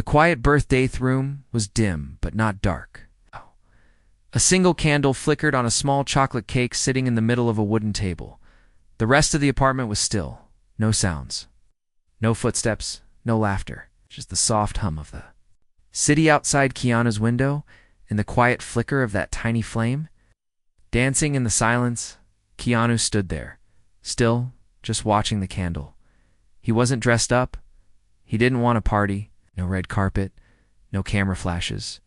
The quiet birthday room was dim, but not dark. A single candle flickered on a small chocolate cake sitting in the middle of a wooden table. The rest of the apartment was still. No sounds. No footsteps, no laughter. Just the soft hum of the city outside Keanu's window and the quiet flicker of that tiny flame. Dancing in the silence, Keanu stood there, still, just watching the candle. He wasn't dressed up. He didn't want a party. No red carpet. No camera flashes.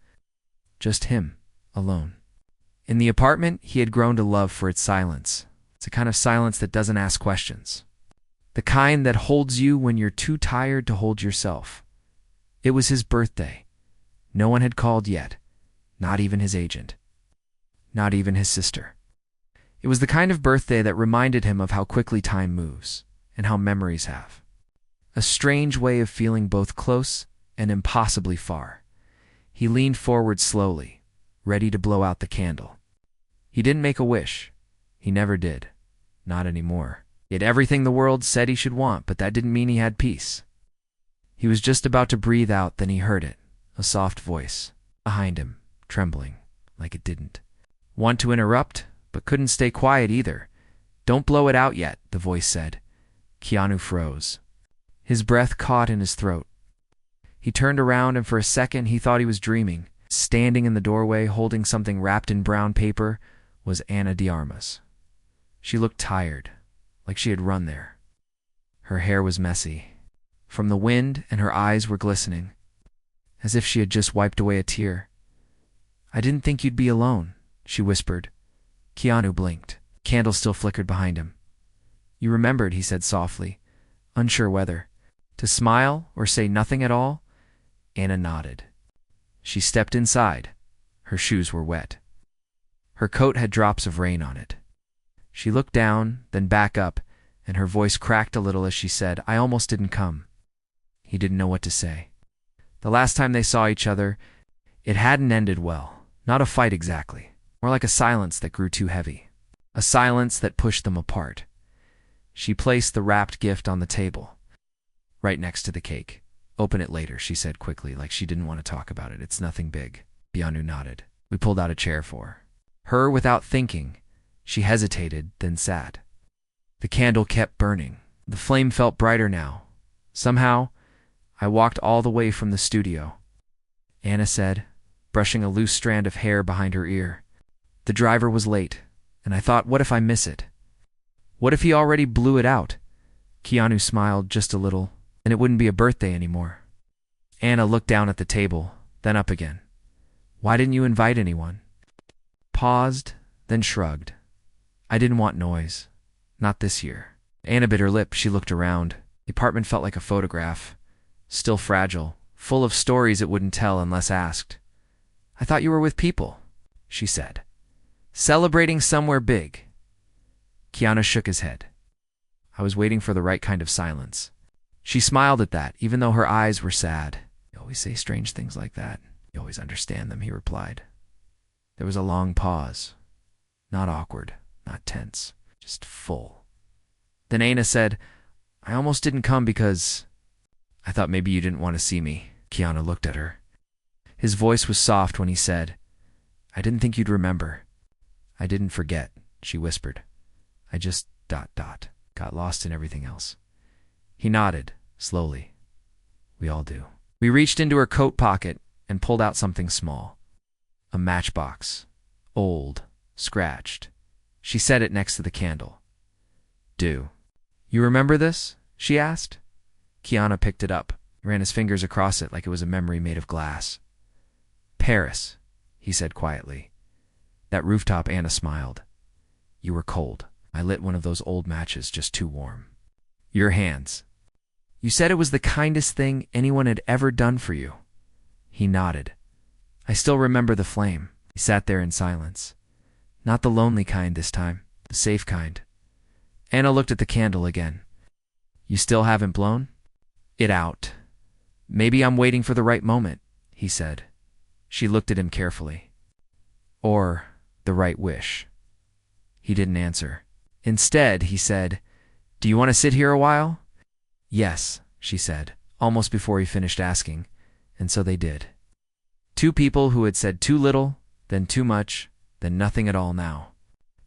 Just him, alone. In the apartment, he had grown to love for its silence. It's a kind of silence that doesn't ask questions. The kind that holds you when you're too tired to hold yourself. It was his birthday. No one had called yet. Not even his agent. Not even his sister. It was the kind of birthday that reminded him of how quickly time moves, and how memories have. A strange way of feeling both close and impossibly far. He leaned forward slowly, ready to blow out the candle. He didn't make a wish. He never did. Not anymore. He had everything the world said he should want, but that didn't mean he had peace. He was just about to breathe out, then he heard it, a soft voice, behind him, trembling, like it didn't want to interrupt, but couldn't stay quiet either. "Don't blow it out yet," the voice said. Keanu froze. His breath caught in his throat. He turned around, and for a second he thought he was dreaming. Standing in the doorway, holding something wrapped in brown paper, was Ana de Armas. She looked tired, like she had run there. Her hair was messy from the wind, and her eyes were glistening, as if she had just wiped away a tear. "I didn't think you'd be alone," she whispered. Keanu blinked. Candle still flickered behind him. "You remembered," he said softly, unsure whether to smile or say nothing at all. Ana nodded. She stepped inside. Her shoes were wet. Her coat had drops of rain on it. She looked down, then back up, and her voice cracked a little as she said, "I almost didn't come." He didn't know what to say. The last time they saw each other, it hadn't ended well. Not a fight exactly. More like a silence that grew too heavy. A silence that pushed them apart. She placed the wrapped gift on the table, right next to the cake. "Open it later," she said quickly, like she didn't want to talk about it. "It's nothing big." Keanu nodded. We pulled out a chair for her without thinking. She hesitated, then sat. The candle kept burning. The flame felt brighter now. Somehow, I walked all the way from the studio, Ana said, brushing a loose strand of hair behind her ear. "The driver was late, and I thought, what if I miss it? What if he already blew it out?" Keanu smiled just a little, and it wouldn't be a birthday anymore. Ana looked down at the table, then up again. "Why didn't you invite anyone?" Paused, then shrugged. "I didn't want noise. Not this year." Ana bit her lip. She looked around. The apartment felt like a photograph, still fragile, full of stories it wouldn't tell unless asked. "I thought you were with people," she said. "Celebrating somewhere big." Keanu shook his head. "I was waiting for the right kind of silence." She smiled at that, even though her eyes were sad. "You always say strange things like that. You always understand them," he replied. There was a long pause. Not awkward, not tense, just full. Then Ana said, "I almost didn't come because I thought maybe you didn't want to see me." Keanu looked at her. His voice was soft when he said, "I didn't think you'd remember." "I didn't forget," she whispered. "I just ... got lost in everything else." He nodded, slowly. "We all do." We reached into her coat pocket and pulled out something small. A matchbox. Old. Scratched. She set it next to the candle. "Do you remember this?" she asked. Keanu picked it up, ran his fingers across it like it was a memory made of glass. "Paris," he said quietly. "That rooftop," Ana smiled. "You were cold. I lit one of those old matches, just too warm. Your hands. You said it was the kindest thing anyone had ever done for you." He nodded. "I still remember the flame." He sat there in silence. Not the lonely kind this time, the safe kind. Ana looked at the candle again. "You still haven't blown it out?" "Maybe I'm waiting for the right moment," he said. She looked at him carefully. "Or the right wish." He didn't answer. Instead, he said, "Do you want to sit here a while?" "Yes," she said, almost before he finished asking, And so they did. Two people who had said too little, then too much, then nothing at all now.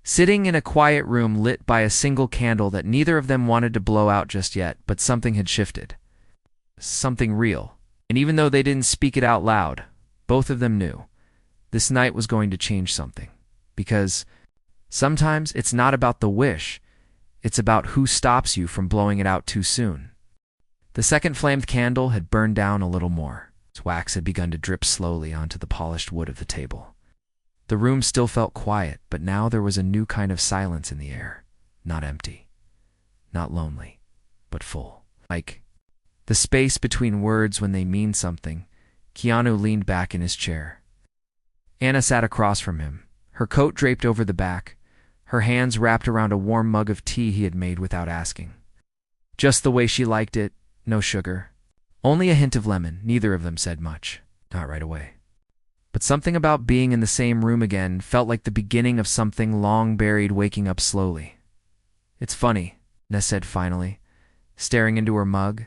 Sitting in a quiet room lit by a single candle that neither of them wanted to blow out just yet, but something had shifted. Something real. And even though they didn't speak it out loud, both of them knew this night was going to change something. Because sometimes it's not about the wish, it's about who stops you from blowing it out too soon. The second flamed candle had burned down a little more. Its wax had begun to drip slowly onto the polished wood of the table. The room still felt quiet, but now there was a new kind of silence in the air. Not empty, not lonely, but full. Like the space between words when they mean something. Keanu leaned back in his chair. Anna sat across from him, her coat draped over the back, her hands wrapped around a warm mug of tea he had made without asking. Just the way she liked it, no sugar. Only a hint of lemon. Neither of them said much. Not right away. But something about being in the same room again felt like the beginning of something long buried waking up slowly. It's funny, Ness said finally, staring into her mug.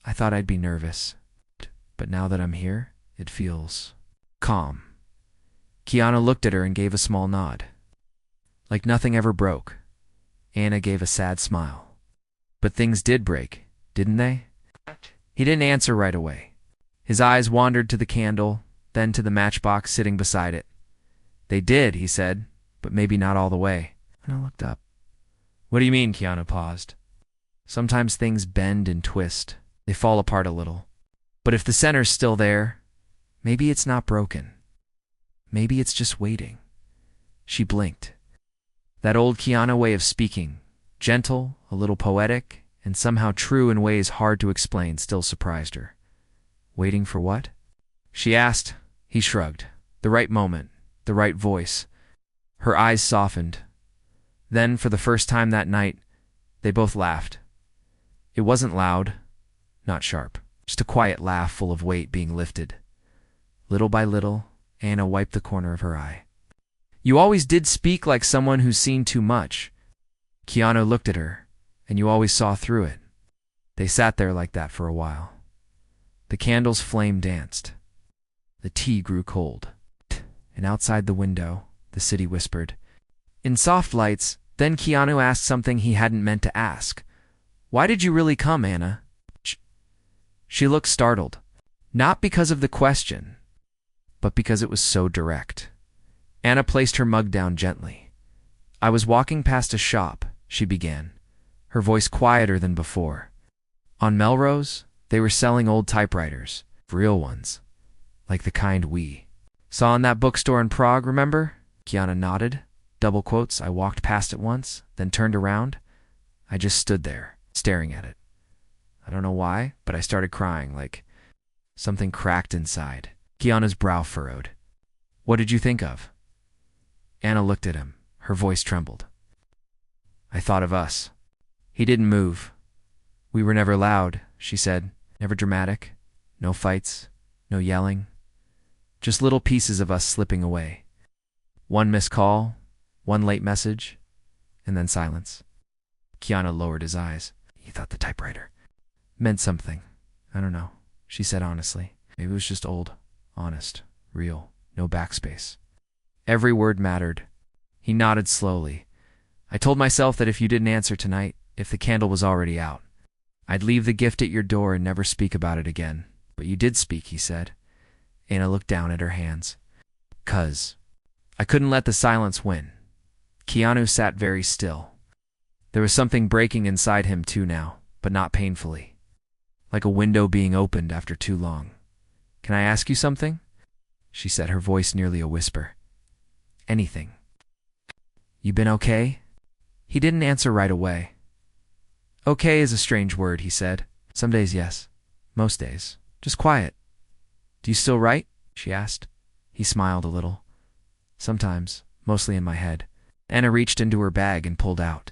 I thought I'd be nervous. But now that I'm here, it feels calm. Keanu looked at her and gave a small nod. Like nothing ever broke. Anna gave a sad smile. But things did break, didn't they? He didn't answer right away. His eyes wandered to the candle, then to the matchbox sitting beside it. They did, he said, but maybe not all the way. Anna looked up. What do you mean? Keanu paused. Sometimes things bend and twist. They fall apart a little. But if the center's still there, maybe it's not broken. Maybe it's just waiting. She blinked. That old Keanu way of speaking, gentle, a little poetic, and somehow true in ways hard to explain, still surprised her. Waiting for what? She asked. He shrugged. The right moment, the right voice. Her eyes softened. Then, for the first time that night, they both laughed. It wasn't loud, not sharp, just a quiet laugh full of weight being lifted. Little by little, Anna wiped the corner of her eye. You always did speak like someone who's seen too much. Keanu looked at her, and you always saw through it. They sat there like that for a while. The candle's flame danced. The tea grew cold. And outside the window, the city whispered. In soft lights, then Keanu asked something he hadn't meant to ask. Why did you really come, Anna? She looked startled. Not because of the question, but because it was so direct. Anna placed her mug down gently. I was walking past a shop, she began, her voice quieter than before. On Melrose, they were selling old typewriters, real ones, like the kind we saw in that bookstore in Prague, remember? Keanu nodded. Double quotes, I walked past it once, then turned around. I just stood there, staring at it. I don't know why, but I started crying, like something cracked inside. Keanu's brow furrowed. What did you think of? Anna looked at him. Her voice trembled. I thought of us. He didn't move. We were never loud, she said. Never dramatic. No fights. No yelling. Just little pieces of us slipping away. One missed call, one late message, and then silence. Keanu lowered his eyes. He thought the typewriter meant something. I don't know, she said honestly. Maybe it was just old, honest, real, no backspace. Every word mattered. He nodded slowly. I told myself that if you didn't answer tonight, if the candle was already out, I'd leave the gift at your door and never speak about it again. But you did speak, he said. Anna looked down at her hands. 'Cause I couldn't let the silence win. Keanu sat very still. There was something breaking inside him too now, but not painfully. Like a window being opened after too long. Can I ask you something? She said, her voice nearly a whisper. Anything. You been okay? He didn't answer right away. Okay is a strange word, he said. Some days, yes. Most days. Just quiet. Do you still write? She asked. He smiled a little. Sometimes, mostly in my head. Anna reached into her bag and pulled out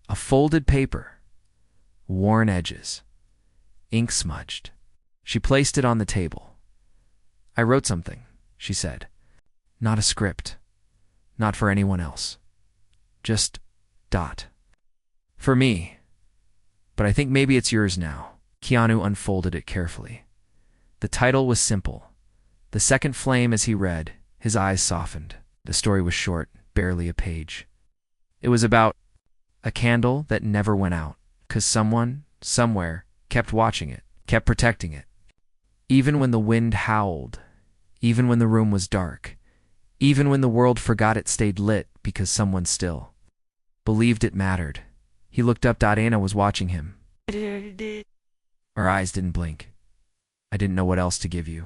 a folded paper. Worn edges. Ink smudged. She placed it on the table. I wrote something, she said. Not a script. Not for anyone else. Just dot. For me. But I think maybe it's yours now. Keanu unfolded it carefully. The title was simple. The second flame as he read, his eyes softened. The story was short, barely a page. It was about a candle that never went out, 'cause someone, somewhere, kept watching it, kept protecting it. Even when the wind howled, even when the room was dark, even when the world forgot it stayed lit because someone still believed it mattered. He looked up. Anna was watching him. Her eyes didn't blink. I didn't know what else to give you,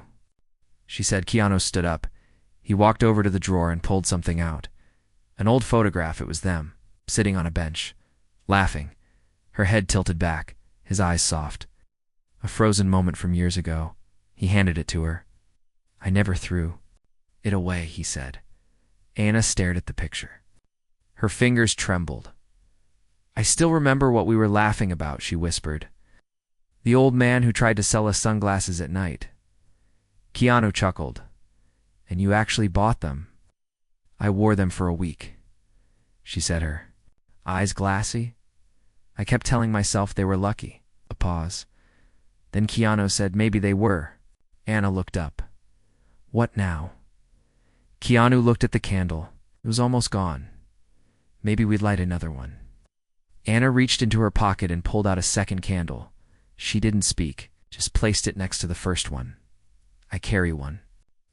she said. Keanu stood up. He walked over to the drawer and pulled something out. An old photograph. It was them, sitting on a bench, laughing, her head tilted back, his eyes soft. A frozen moment from years ago. He handed it to her. I never threw it away, he said. Anna stared at the picture. Her fingers trembled. I still remember what we were laughing about, she whispered. The old man who tried to sell us sunglasses at night. Keanu chuckled. And you actually bought them? I wore them for a week, she said, her eyes glassy. I kept telling myself they were lucky. A pause. Then Keanu said maybe they were. Anna looked up. What now? Keanu looked at the candle. It was almost gone. Maybe we'd light another one. Anna reached into her pocket and pulled out a second candle. She didn't speak, just placed it next to the first one. I carry one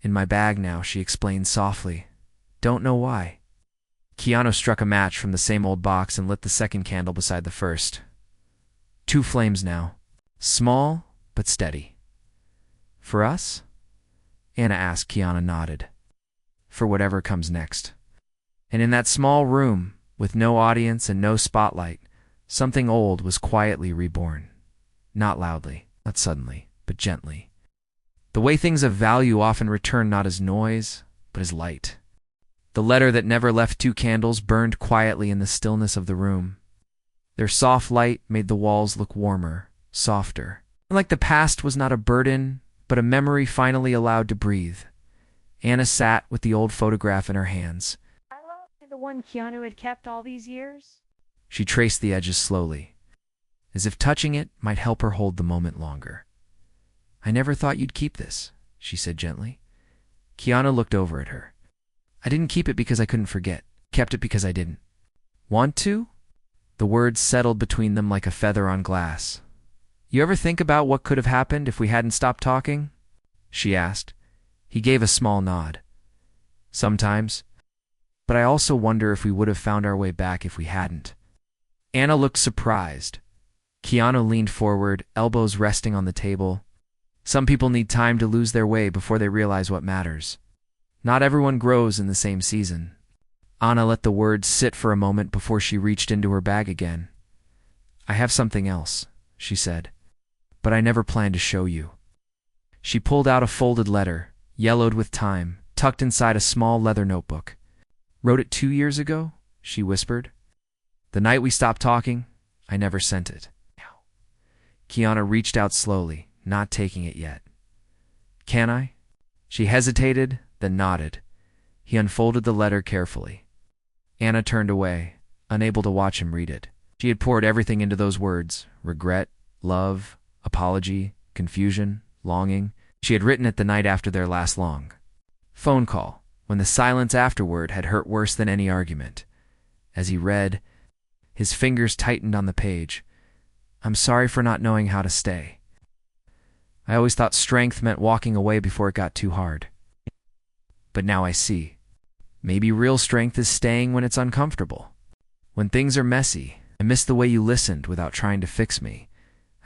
in my bag now, she explained softly. Don't know why. Keanu struck a match from the same old box and lit the second candle beside the first. 2 flames now. Small, but steady. For us? Anna asked. Keanu nodded. For whatever comes next. And in that small room, with no audience and no spotlight, something old was quietly reborn. Not loudly, not suddenly, but gently. The way things of value often return, not as noise, but as light. The letter that never left 2 candles burned quietly in the stillness of the room. Their soft light made the walls look warmer, softer. Like the past was not a burden, but a memory finally allowed to breathe. Anna sat with the old photograph in her hands. I love the one Keanu had kept all these years. She traced the edges slowly, as if touching it might help her hold the moment longer. I never thought you'd keep this, she said gently. Keanu looked over at her. I didn't keep it because I couldn't forget. Kept it because I didn't want to? The words settled between them like a feather on glass. You ever think about what could have happened if we hadn't stopped talking? She asked. He gave a small nod. Sometimes. But I also wonder if we would have found our way back if we hadn't. Anna looked surprised. Keanu leaned forward, elbows resting on the table. Some people need time to lose their way before they realize what matters. Not everyone grows in the same season. Anna let the words sit for a moment before she reached into her bag again. I have something else, she said, but I never planned to show you. She pulled out a folded letter, yellowed with time, tucked inside a small leather notebook. Wrote it 2 years ago, she whispered. The night we stopped talking, I never sent it. Keanu reached out slowly, not taking it yet. Can I? She hesitated, then nodded. He unfolded the letter carefully. Anna turned away, unable to watch him read it. She had poured everything into those words: regret, love, apology, confusion, longing. She had written it the night after their last long phone call, when the silence afterward had hurt worse than any argument. As he read, his fingers tightened on the page. I'm sorry for not knowing how to stay. I always thought strength meant walking away before it got too hard. But now I see. Maybe real strength is staying when it's uncomfortable. When things are messy, I miss the way you listened without trying to fix me.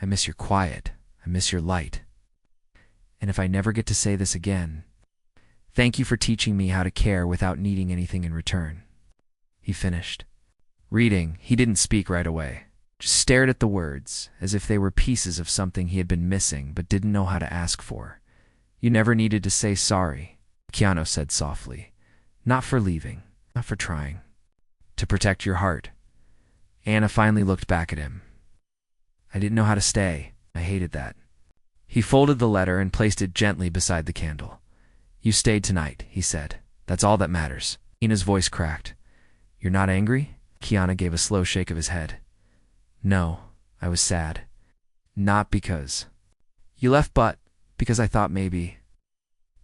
I miss your quiet. I miss your light. And if I never get to say this again, thank you for teaching me how to care without needing anything in return. He finished. Reading, he didn't speak right away. Just stared at the words, as if they were pieces of something he had been missing but didn't know how to ask for. You never needed to say sorry, Keanu said softly. Not for leaving, not for trying. To protect your heart. Anna finally looked back at him. I didn't know how to stay. I hated that. He folded the letter and placed it gently beside the candle. You stayed tonight, he said. That's all that matters. Ina's voice cracked. You're not angry? Keanu gave a slow shake of his head. No, I was sad. Not because you left, but Because I thought maybe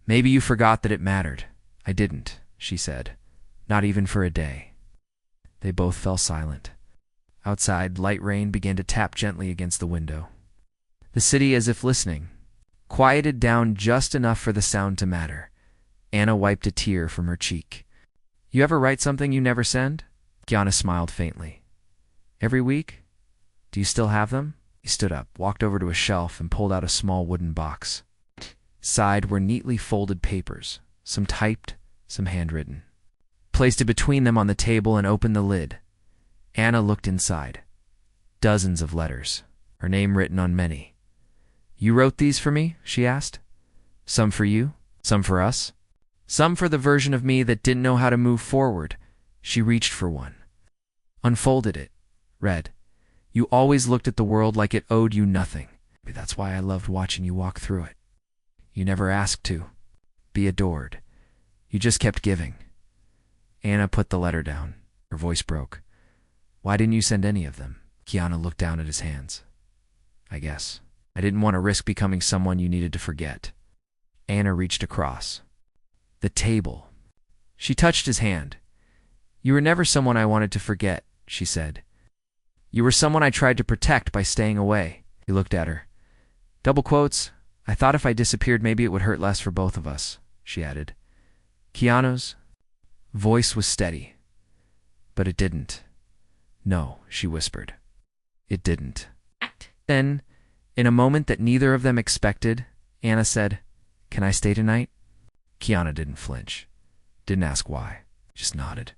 you forgot that it mattered. I didn't, she said. Not even for a day. They both fell silent. Outside, light rain began to tap gently against the window. The city, as if listening, quieted down just enough for the sound to matter. Anna wiped a tear from her cheek. You ever write something you never send? Keanu smiled faintly. Every week? Do you still have them? He stood up, walked over to a shelf, and pulled out a small wooden box. Inside were neatly folded papers, some typed, some handwritten. Placed it between them on the table and opened the lid. Anna looked inside. Dozens of letters, her name written on many. You wrote these for me? She asked. Some for you? Some for us? Some for the version of me that didn't know how to move forward. She reached for one. Unfolded it. Read. You always looked at the world like it owed you nothing. That's why I loved watching you walk through it. You never asked to be adored. You just kept giving. Anna put the letter down. Her voice broke. Why didn't you send any of them? Keanu looked down at his hands. I guess. I didn't want to risk becoming someone you needed to forget. Anna reached across. The table. She touched his hand. You were never someone I wanted to forget, she said. You were someone I tried to protect by staying away. He looked at her. Double quotes. I thought if I disappeared maybe it would hurt less for both of us, she added. Keanu's voice was steady. But it didn't. No, she whispered. It didn't. Then, in a moment that neither of them expected, Anna said, Can I stay tonight? Keanu didn't flinch. Didn't ask why. Just nodded.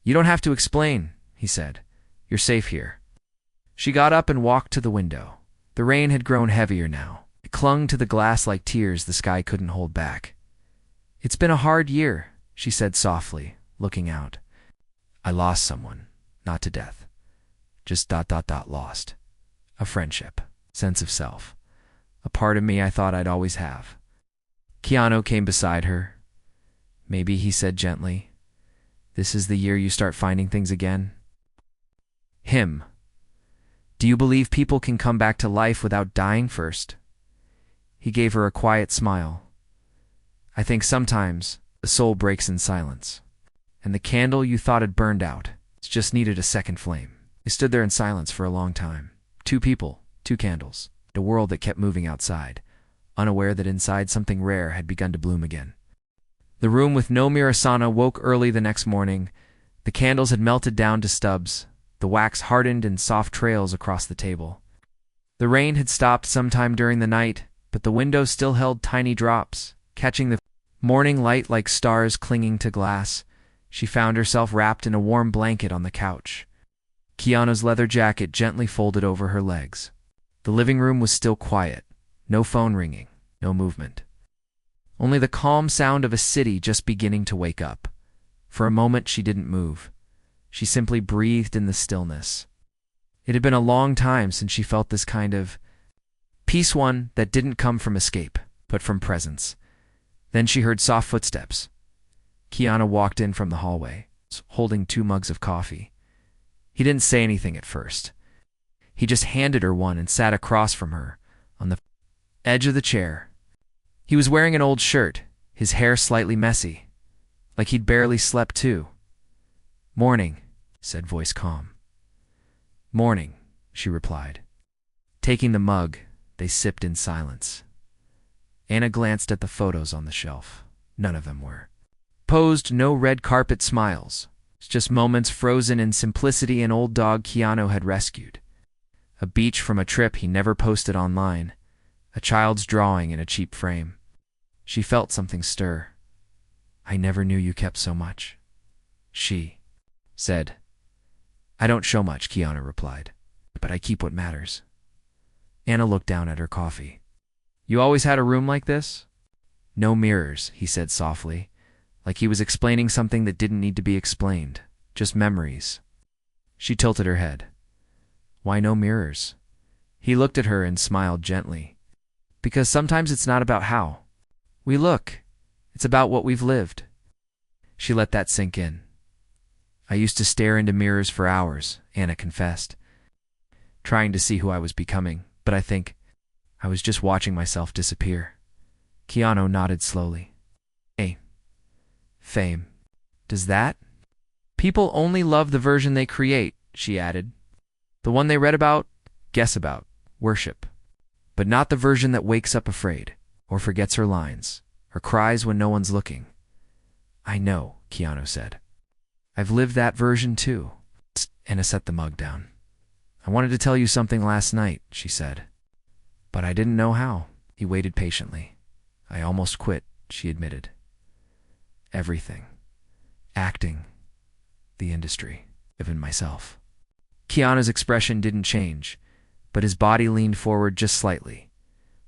You don't have to explain, he said. You're safe here. She got up and walked to the window. The rain had grown heavier now. It clung to the glass like tears the sky couldn't hold back. It's been a hard year, she said softly, looking out. I lost someone, not to death. Just ... lost. A friendship, sense of self. A part of me I thought I'd always have. Keanu came beside her. Maybe, he said gently, this is the year you start finding things again. Him. Do you believe people can come back to life without dying first? He gave her a quiet smile. I think sometimes the soul breaks in silence, and the candle you thought had burned out, it's just needed a second flame. They stood there in silence for a long time. Two people, two candles, a world that kept moving outside, unaware that inside something rare had begun to bloom again. The room with no Mirasana woke early the next morning. The candles had melted down to stubs. The wax hardened in soft trails across the table. The rain had stopped sometime during the night, but the window still held tiny drops, catching the morning light like stars clinging to glass. She found herself wrapped in a warm blanket on the couch. Keanu's leather jacket gently folded over her legs. The living room was still quiet. No phone ringing, no movement. Only the calm sound of a city just beginning to wake up. For a moment she didn't move. She simply breathed in the stillness. It had been a long time since she felt this kind of peace, one that didn't come from escape, but from presence. Then she heard soft footsteps. Keanu walked in from the hallway, holding 2 mugs of coffee. He didn't say anything at first. He just handed her one and sat across from her, on the edge of the chair. He was wearing an old shirt, his hair slightly messy, like he'd barely slept too. Morning, said voice calm. Morning, she replied. Taking the mug, they sipped in silence. Anna glanced at the photos on the shelf. None of them were posed, no red carpet smiles. Just moments frozen in simplicity an old dog Keanu had rescued. A beach from a trip he never posted online. A child's drawing in a cheap frame. She felt something stir. I never knew you kept so much. She said. I don't show much, Keanu replied, but I keep what matters. Anna looked down at her coffee. You always had a room like this? No mirrors, he said softly, like he was explaining something that didn't need to be explained, just memories. She tilted her head. Why no mirrors? He looked at her and smiled gently. Because sometimes it's not about how we look, it's about what we've lived. She let that sink in. I used to stare into mirrors for hours, Anna confessed, trying to see who I was becoming, but I think I was just watching myself disappear. Keanu nodded slowly. Hey, fame. Does that? People only love the version they create, she added. The one they read about, guess about, worship. But not the version that wakes up afraid, or forgets her lines, or cries when no one's looking. I know, Keanu said. I've lived that version too. Anna set the mug down. I wanted to tell you something last night, she said. But I didn't know how. He waited patiently. I almost quit, she admitted. Everything. Acting. The industry. Even myself. Keanu's expression didn't change, but his body leaned forward just slightly.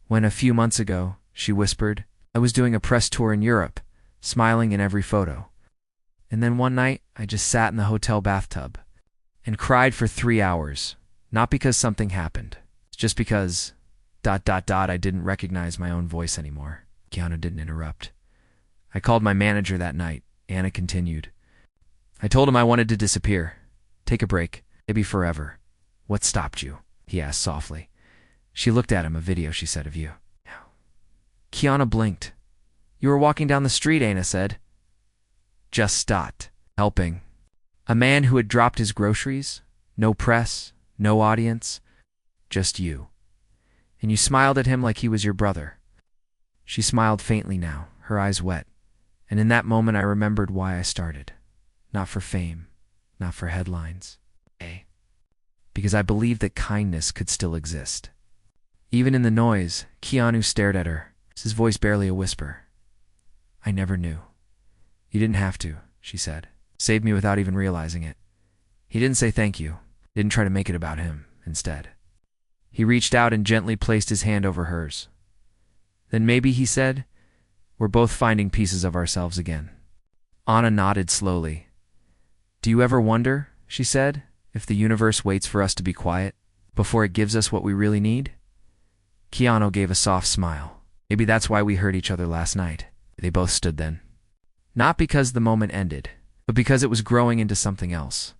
When a few months ago, she whispered, I was doing a press tour in Europe, smiling in every photo. And then one night, I just sat in the hotel bathtub and cried for 3 hours, not because something happened, just because... I didn't recognize my own voice anymore. Keanu didn't interrupt. I called my manager that night, Anna continued. I told him I wanted to disappear. Take a break, maybe forever. What stopped you? He asked softly. She looked at him, a video she said of you. Keanu blinked. You were walking down the street, Anna said. Just stopped. Helping. A man who had dropped his groceries. No press, no audience. Just you. And you smiled at him like he was your brother. She smiled faintly now, her eyes wet. And in that moment I remembered why I started. Not for fame, not for headlines. Because I believed that kindness could still exist. Even in the noise, Keanu stared at her, his voice barely a whisper. I never knew. You didn't have to, she said. Saved me without even realizing it. He didn't say thank you, didn't try to make it about him, instead. He reached out and gently placed his hand over hers. Then maybe, he said, we're both finding pieces of ourselves again. Anna nodded slowly. Do you ever wonder, she said, if the universe waits for us to be quiet before it gives us what we really need? Keanu gave a soft smile. Maybe that's why we heard each other last night. They both stood then. Not because the moment ended, but because it was growing into something else.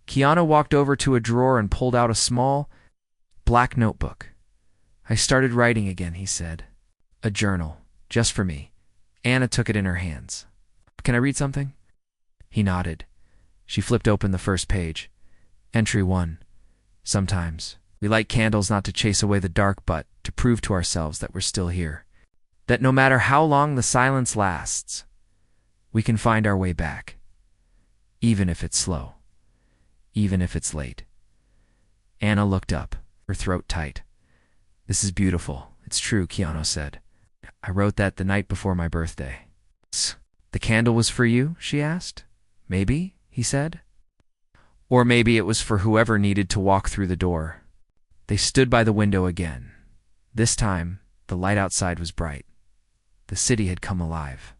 Keanu walked over to a drawer and pulled out a small, black notebook. I started writing again, he said. A journal, just for me. Anna took it in her hands. Can I read something? He nodded. She flipped open the first page. Entry 1. Sometimes we light candles not to chase away the dark, but to prove to ourselves that we're still here. That no matter how long the silence lasts, we can find our way back. Even if it's slow. Even if it's late. Anna looked up, her throat tight. This is beautiful. It's true, Keanu said. I wrote that the night before my birthday. The candle was for you? She asked. Maybe, he said. Or maybe it was for whoever needed to walk through the door. They stood by the window again. This time, the light outside was bright. The city had come alive.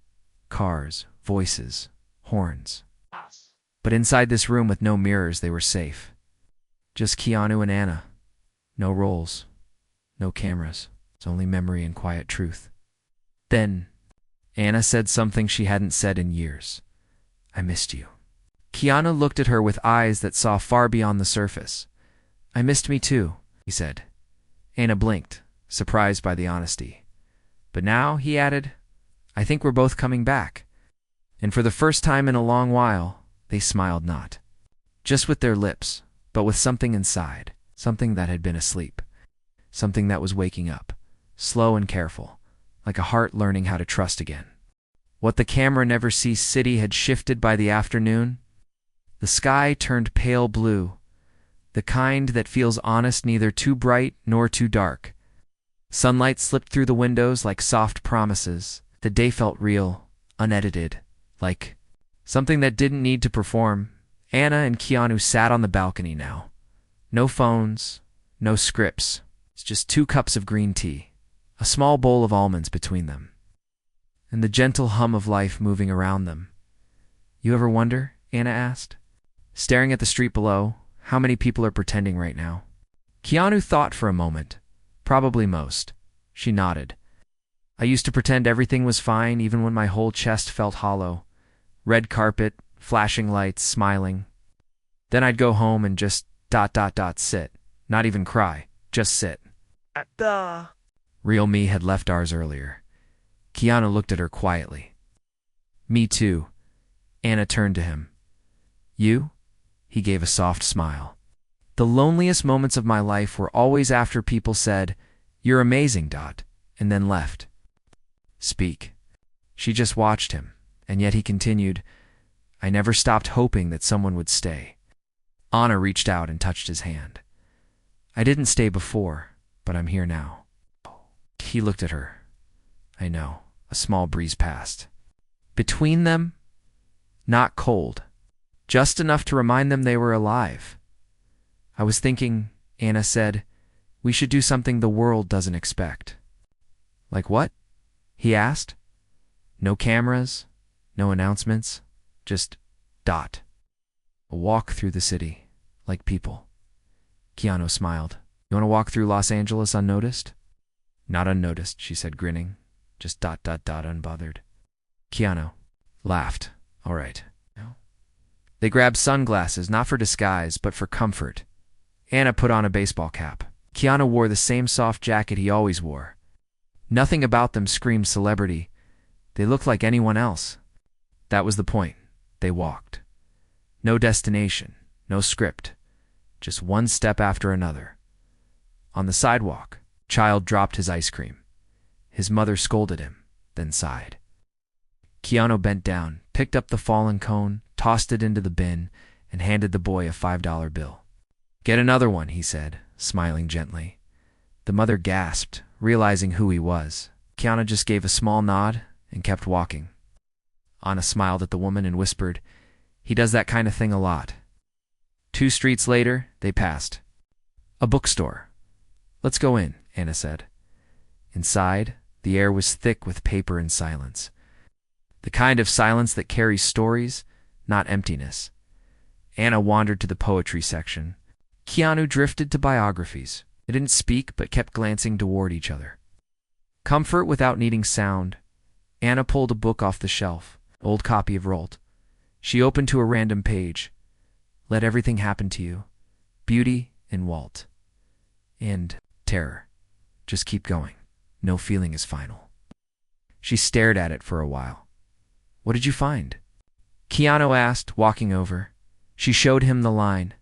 Cars, voices, horns. But inside this room with no mirrors, they were safe. Just Keanu and Anna. No roles. No cameras. It's only memory and quiet truth. Then, Anna said something she hadn't said in years. I missed you. Keanu looked at her with eyes that saw far beyond the surface. I missed me too, he said. Anna blinked, surprised by the honesty. But now, he added, I think we're both coming back. And for the first time in a long while, they smiled not. Just with their lips, but with something inside, something that had been asleep. Something that was waking up, slow and careful, like a heart learning how to trust again. What the camera never sees city had shifted by the afternoon. The sky turned pale blue, the kind that feels honest, neither too bright nor too dark. Sunlight slipped through the windows like soft promises. The day felt real, unedited, like something that didn't need to perform. Anna and Keanu sat on the balcony now. No phones, no scripts. It's just 2 cups of green tea, a small bowl of almonds between them, and the gentle hum of life moving around them. You ever wonder, Anna asked, staring at the street below, how many people are pretending right now? Keanu thought for a moment. Probably most. She nodded. I used to pretend everything was fine even when my whole chest felt hollow. Red carpet, flashing lights, smiling. Then I'd go home and just ... sit. Not even cry, just sit. Real me had left ours earlier. Keanu looked at her quietly. Me too. Anna turned to him. You? He gave a soft smile. The loneliest moments of my life were always after people said, "You're amazing, Dot," and then left. Speak. She just watched him, and yet he continued, I never stopped hoping that someone would stay. Anna reached out and touched his hand. I didn't stay before, but I'm here now. He looked at her. I know. A small breeze passed. Between them, not cold, just enough to remind them they were alive. I was thinking, Anna said, we should do something the world doesn't expect. Like what? He asked. No cameras, no announcements, just Dot. A walk through the city, like people. Keanu smiled. You want to walk through Los Angeles unnoticed? Not unnoticed, she said, grinning. Just unbothered. Keanu laughed. All right. They grabbed sunglasses, not for disguise, but for comfort. Anna put on a baseball cap. Keanu wore the same soft jacket he always wore. Nothing about them screamed celebrity. They looked like anyone else. That was the point. They walked. No destination, no script. Just one step after another. On the sidewalk, Child dropped his ice cream. His mother scolded him, then sighed. Keanu bent down, picked up the fallen cone, tossed it into the bin, and handed the boy a $5 bill. Get another one, he said, smiling gently. The mother gasped, realizing who he was. Keanu just gave a small nod and kept walking. Anna smiled at the woman and whispered, he does that kind of thing a lot. 2 streets later, they passed. A bookstore. Let's go in, Anna said. Inside, the air was thick with paper and silence. The kind of silence that carries stories, not emptiness. Anna wandered to the poetry section. Keanu drifted to biographies. They didn't speak, but kept glancing toward each other. Comfort without needing sound. Anna pulled a book off the shelf, old copy of Rolt. She opened to a random page. Let everything happen to you. Beauty in Walt. And terror. Just keep going. No feeling is final. She stared at it for a while. What did you find? Keanu asked, walking over. She showed him the line.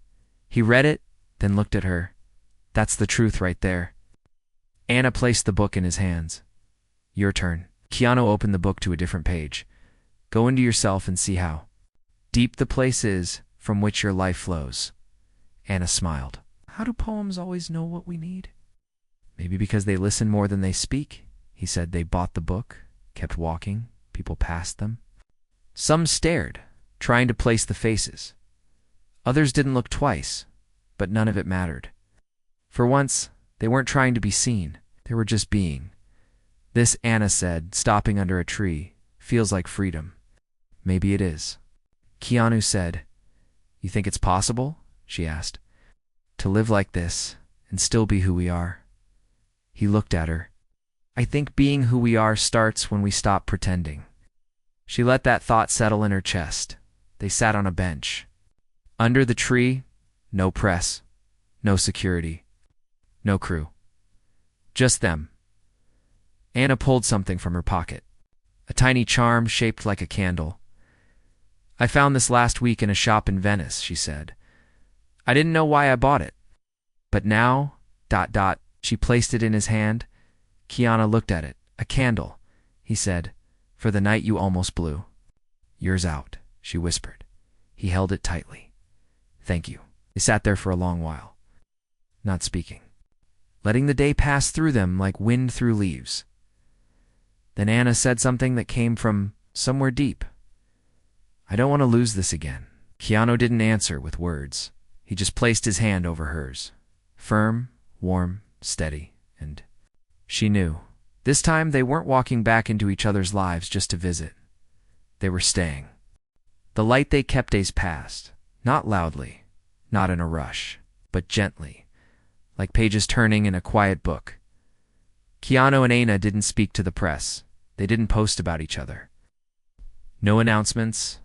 He read it, then looked at her. That's the truth right there. Anna placed the book in his hands. Your turn. Keanu opened the book to a different page. Go into yourself and see how deep the place is from which your life flows. Anna smiled. How do poems always know what we need? Maybe because they listen more than they speak. He said. They bought the book, kept walking. People passed them. Some stared, trying to place the faces. Others didn't look twice, but none of it mattered. For once, they weren't trying to be seen. They were just being. This, Anna said, stopping under a tree, feels like freedom. Maybe it is. Keanu said, You think it's possible? She asked. To live like this and still be who we are. He looked at her. I think being who we are starts when we stop pretending. She let that thought settle in her chest. They sat on a bench. Under the tree, no press, no security, no crew. Just them. Anna pulled something from her pocket. A tiny charm shaped like a candle. I found this last week in a shop in Venice, she said. I didn't know why I bought it. But now, ... She placed it in his hand. Keanu looked at it. A candle, he said, for the night you almost blew. Yours out, she whispered. He held it tightly. Thank you. They sat there for a long while, not speaking, letting the day pass through them like wind through leaves. Then Anna said something that came from somewhere deep. I don't want to lose this again. Keanu didn't answer with words. He just placed his hand over hers. Firm, warm, steady, and she knew. This time they weren't walking back into each other's lives just to visit. They were staying. The light they kept days past, not loudly, not in a rush, but gently, like pages turning in a quiet book. Keanu and Anna didn't speak to the press. They didn't post about each other. No announcements,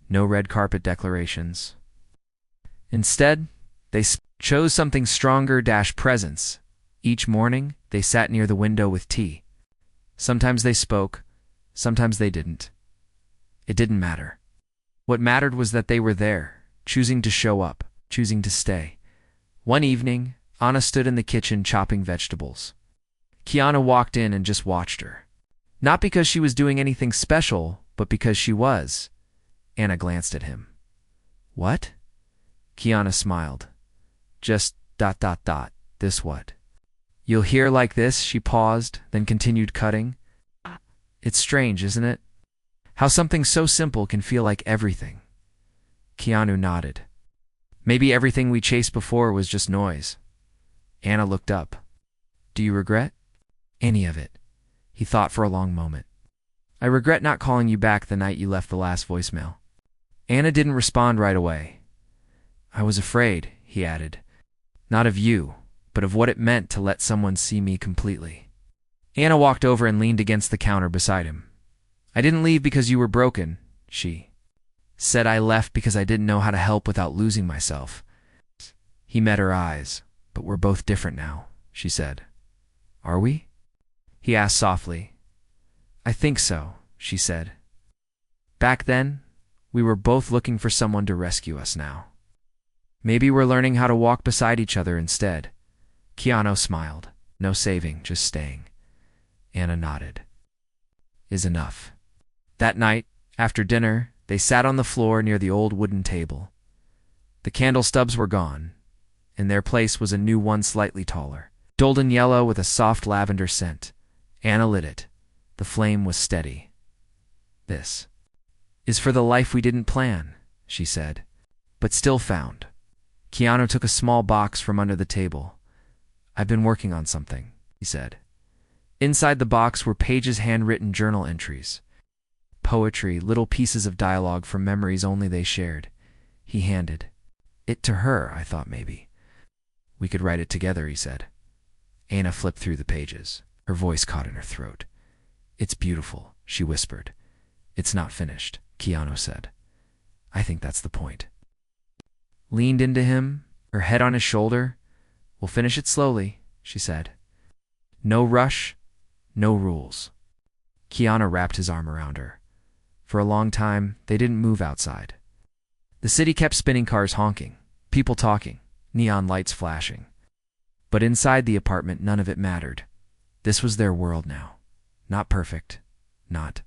no red carpet declarations. Instead, they chose something stronger, presence. Each morning, they sat near the window with tea. Sometimes they spoke, sometimes they didn't. It didn't matter. What mattered was that they were there, choosing to show up, choosing to stay. One evening, Anna stood in the kitchen chopping vegetables. Keanu walked in and just watched her. Not because she was doing anything special, but because she was. Anna glanced at him. What? Keanu smiled. Just ... This what? You'll hear like this, she paused, then continued cutting. It's strange, isn't it? How something so simple can feel like everything. Keanu nodded. Maybe everything we chased before was just noise. Anna looked up. Do you regret? Any of it? He thought for a long moment. I regret not calling you back the night you left the last voicemail. Anna didn't respond right away. I was afraid, he added. Not of you, but of what it meant to let someone see me completely. Anna walked over and leaned against the counter beside him. I didn't leave because you were broken, she said. I left because I didn't know how to help without losing myself. He met her eyes. But we're both different now, she said. Are we? He asked softly. I think so, she said. Back then, we were both looking for someone to rescue us now. Maybe we're learning how to walk beside each other instead. Keanu smiled. No saving, just staying. Anna nodded. Is enough. That night, after dinner, they sat on the floor near the old wooden table. The candle stubs were gone. In their place was a new one slightly taller, golden yellow with a soft lavender scent. Anna lit it. The flame was steady. This is for the life we didn't plan, she said, but still found. Keanu took a small box from under the table. I've been working on something, he said. Inside the box were pages handwritten journal entries. Poetry, little pieces of dialogue from memories only they shared. He handed it to her. I thought maybe we could write it together, he said. Anna flipped through the pages. Her voice caught in her throat. It's beautiful, she whispered. It's not finished, Keanu said. I think that's the point. Leaned into him, her head on his shoulder. We'll finish it slowly, she said. No rush, no rules. Keanu wrapped his arm around her. For a long time, they didn't move outside. The city kept spinning, cars honking, people talking, neon lights flashing. But inside the apartment, none of it mattered. This was their world now. Not perfect, not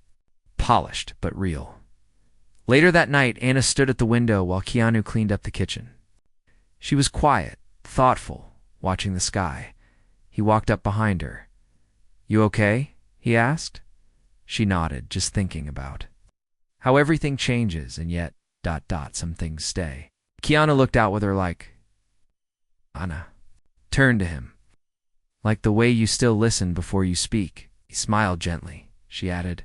polished, but real. Later that night, Anna stood at the window while Keanu cleaned up the kitchen. She was quiet, thoughtful, watching the sky. He walked up behind her. You okay? He asked. She nodded, just thinking about how everything changes and yet ... some things stay. Keanu looked out with her like, Anna turned to him. Like the way you still listen before you speak. He smiled gently. She added,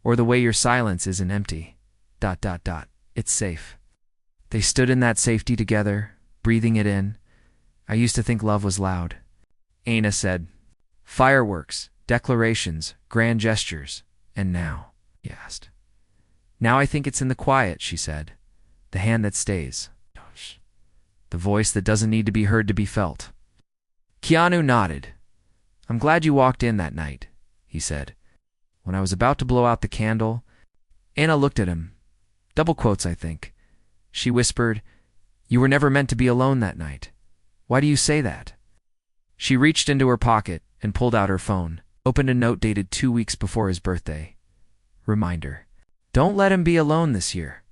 or the way your silence isn't empty. ... It's safe. They stood in that safety together, breathing it in. I used to think love was loud. Anna said, fireworks, declarations, grand gestures. And now? He asked. Now I think it's in the quiet, she said. The hand that stays. The voice that doesn't need to be heard to be felt. Keanu nodded. I'm glad you walked in that night, he said. When I was about to blow out the candle, Anna looked at him. Double quotes, I think. She whispered, you were never meant to be alone that night. Why do you say that? She reached into her pocket and pulled out her phone, opened a note dated 2 weeks before his birthday. Reminder. Don't let him be alone this year.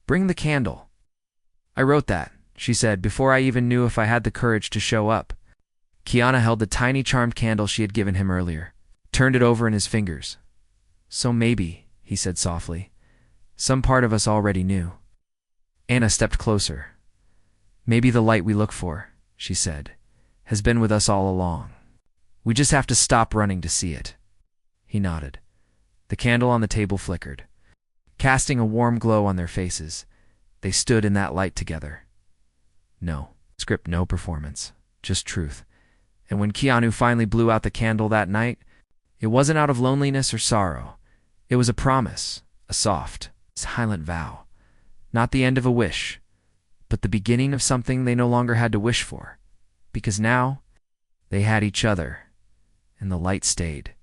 Bring the candle. I wrote that, she said, before I even knew if I had the courage to show up. Keanu held the tiny charmed candle she had given him earlier, turned it over in his fingers. So maybe, he said softly, some part of us already knew. Anna stepped closer. Maybe the light we look for, she said, has been with us all along. We just have to stop running to see it. He nodded. The candle on the table flickered, casting a warm glow on their faces. They stood in that light together. No script, no performance, just truth. And when Keanu finally blew out the candle that night, it wasn't out of loneliness or sorrow. It was a promise, a soft, silent vow. Not the end of a wish, but the beginning of something they no longer had to wish for. Because now, they had each other, and the light stayed.